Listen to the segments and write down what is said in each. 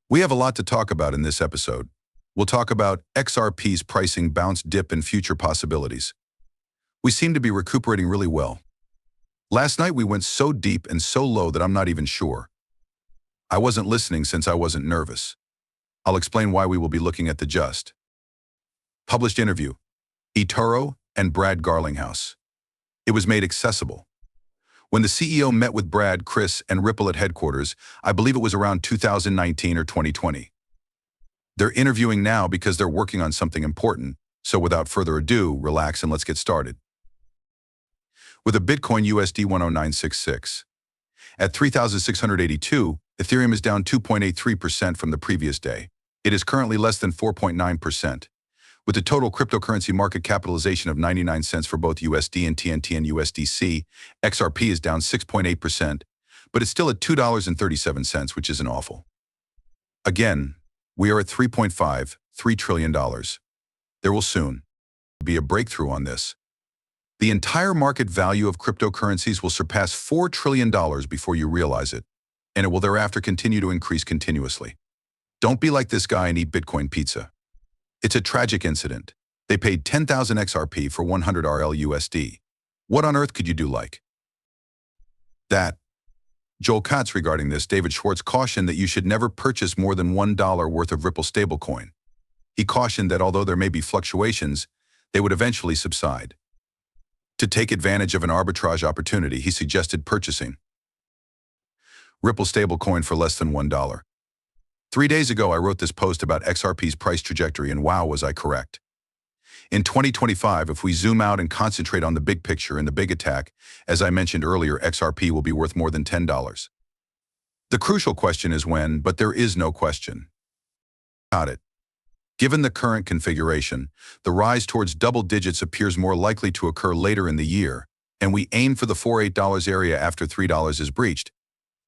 We have a lot to talk about in this episode. We'll talk about XRP's pricing bounce, dip, and future possibilities. We seem to be recuperating really well. Last night we went so deep and so low that I'm not even sure. I wasn't listening since I wasn't nervous. I'll explain why we will be looking at the just published interview, eToro and Brad Garlinghouse. It was made accessible. When the CEO met with Brad, Chris, and Ripple at headquarters, I believe it was around 2019 or 2020. They're interviewing now because they're working on something important, so without further ado, relax and let's get started. With a Bitcoin USD 10966. At 3,682, Ethereum is down 2.83% from the previous day. It is currently less than 4.9%. With a total cryptocurrency market capitalization of 99 cents for both USD and TNT and USDC, XRP is down 6.8%, but it's still at $2.37, which isn't awful. Again, we are at $3.53 trillion. There will soon be a breakthrough on this. The entire market value of cryptocurrencies will surpass $4 trillion before you realize it, and it will thereafter continue to increase continuously. Don't be like this guy and eat Bitcoin pizza. It's a tragic incident. They paid 10,000 XRP for 100 RL USD. What on earth could you do like that? Joel Katz regarding this, David Schwartz cautioned that you should never purchase more than $1 worth of Ripple stablecoin. He cautioned that although there may be fluctuations, they would eventually subside. To take advantage of an arbitrage opportunity, he suggested purchasing Ripple stablecoin for less than $1. 3 days ago, I wrote this post about XRP's price trajectory, and wow, was I correct. In 2025, if we zoom out and concentrate on the big picture and the big attack, as I mentioned earlier, XRP will be worth more than $10. The crucial question is when, but there is no question. Got it. Given the current configuration, the rise towards double digits appears more likely to occur later in the year, and we aim for the $4-8 area after $3 is breached.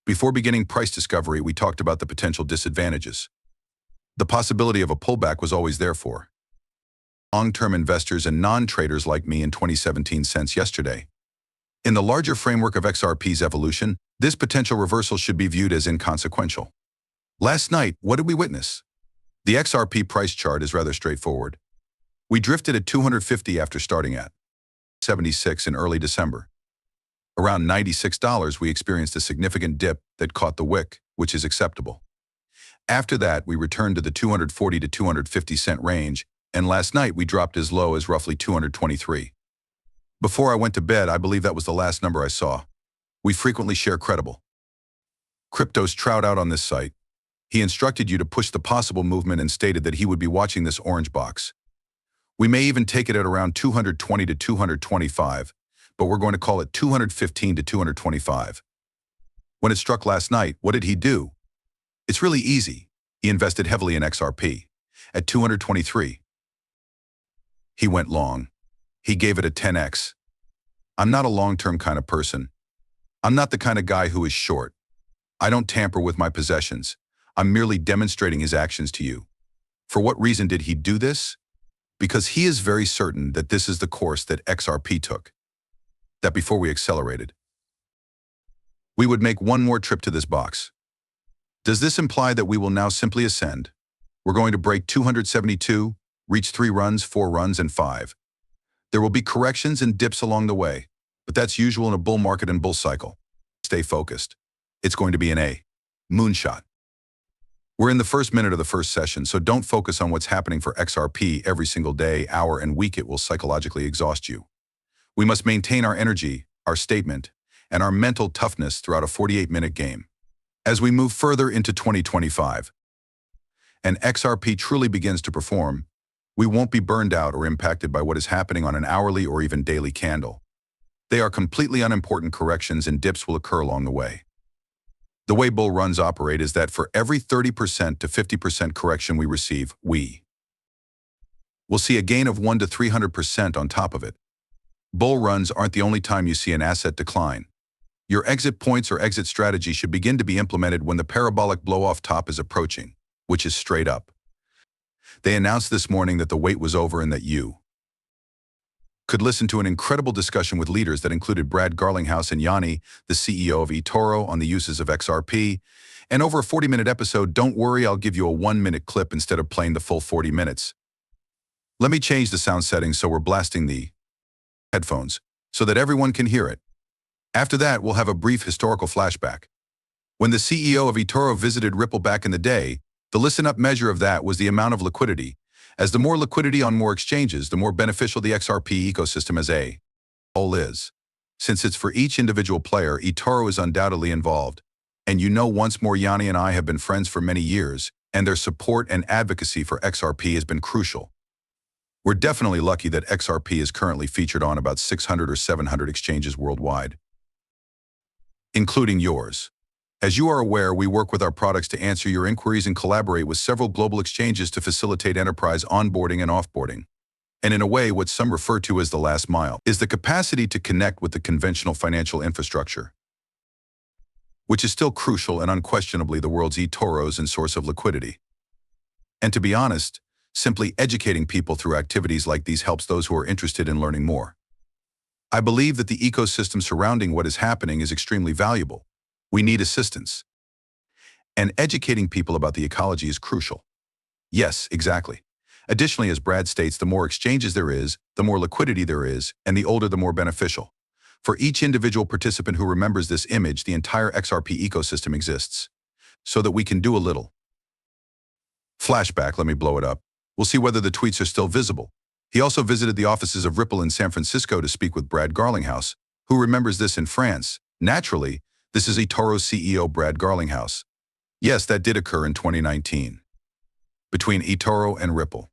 Before beginning price discovery, we talked about the potential disadvantages. The possibility of a pullback was always there for long-term investors and non-traders like me in 2017 since yesterday. In the larger framework of XRP's evolution, this potential reversal should be viewed as inconsequential. Last night, what did we witness? The XRP price chart is rather straightforward. We drifted at 250 after starting at 76 in early December. Around $96, we experienced a significant dip that caught the wick, which is acceptable. After that, we returned to the 240 to 250 cent range, and last night we dropped as low as roughly 223. Before I went to bed, I believe that was the last number I saw. We frequently share credible Crypto's trout out on this site. He instructed you to push the possible movement and stated that he would be watching this orange box. We may even take it at around 220 to 225, but we're going to call it 215 to 225. When it struck last night, what did he do? It's really easy. He invested heavily in XRP. At 223, he went long. He gave it a 10x. I'm not a long-term kind of person. I'm not the kind of guy who is short. I don't tamper with my possessions. I'm merely demonstrating his actions to you. For what reason did he do this? Because he is very certain that this is the course that XRP took. That before we accelerated, we would make one more trip to this box. Does this imply that we will now simply ascend? We're going to break 272, reach 3 runs, 4 runs, and 5. There will be corrections and dips along the way, but that's usual in a bull market and bull cycle. Stay focused. It's going to be an moonshot. We're in the first minute of the first session, so don't focus on what's happening for XRP every single day, hour, and week. It will psychologically exhaust you. We must maintain our energy, our statement, and our mental toughness throughout a 48-minute game. As we move further into 2025, and XRP truly begins to perform, we won't be burned out or impacted by what is happening on an hourly or even daily candle. They are completely unimportant. Corrections and dips will occur along the way. The way bull runs operate is that for every 30% to 50% correction we receive, we will see a gain of 1 to 300% on top of it. Bull runs aren't the only time you see an asset decline. Your exit points or exit strategy should begin to be implemented when the parabolic blow-off top is approaching, which is straight up. They announced this morning that the wait was over and that you could listen to an incredible discussion with leaders that included Brad Garlinghouse and Yanni, the CEO of eToro, on the uses of XRP, And over a 40-minute episode, don't worry, I'll give you a 1-minute clip instead of playing the full 40 minutes. Let me change the sound settings so we're blasting the headphones so that everyone can hear it. After that, we'll have a brief historical flashback. When the CEO of eToro visited Ripple back in the day, the listen-up measure of that was the amount of liquidity. As the more liquidity on more exchanges, the more beneficial the XRP ecosystem as a whole is. Since it's for each individual player, eToro is undoubtedly involved. And you know, once more, Yanni and I have been friends for many years, and their support and advocacy for XRP has been crucial. We're definitely lucky that XRP is currently featured on about 600 or 700 exchanges worldwide, including yours. As you are aware, we work with our products to answer your inquiries and collaborate with several global exchanges to facilitate enterprise onboarding and offboarding. And in a way, what some refer to as the last mile is the capacity to connect with the conventional financial infrastructure, which is still crucial and unquestionably the world's eToros and source of liquidity. And to be honest, simply educating people through activities like these helps those who are interested in learning more. I believe that the ecosystem surrounding what is happening is extremely valuable. We need assistance. And educating people about the ecology is crucial. Yes, exactly. Additionally, as Brad states, the more exchanges there is, the more liquidity there is, and the older the more beneficial. For each individual participant who remembers this image, the entire XRP ecosystem exists. So that we can do a little flashback, let me blow it up. We'll see whether the tweets are still visible. He also visited the offices of Ripple in San Francisco to speak with Brad Garlinghouse, who remembers this in France. Naturally, this is eToro's CEO, Brad Garlinghouse. Yes, that did occur in 2019. Between eToro and Ripple,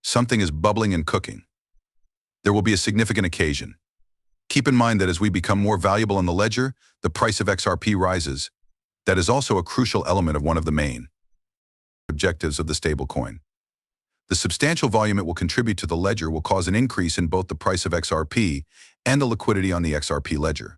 something is bubbling and cooking. There will be a significant occasion. Keep in mind that as we become more valuable on the ledger, the price of XRP rises. That is also a crucial element of one of the main objectives of the stablecoin. The substantial volume it will contribute to the ledger will cause an increase in both the price of XRP and the liquidity on the XRP ledger.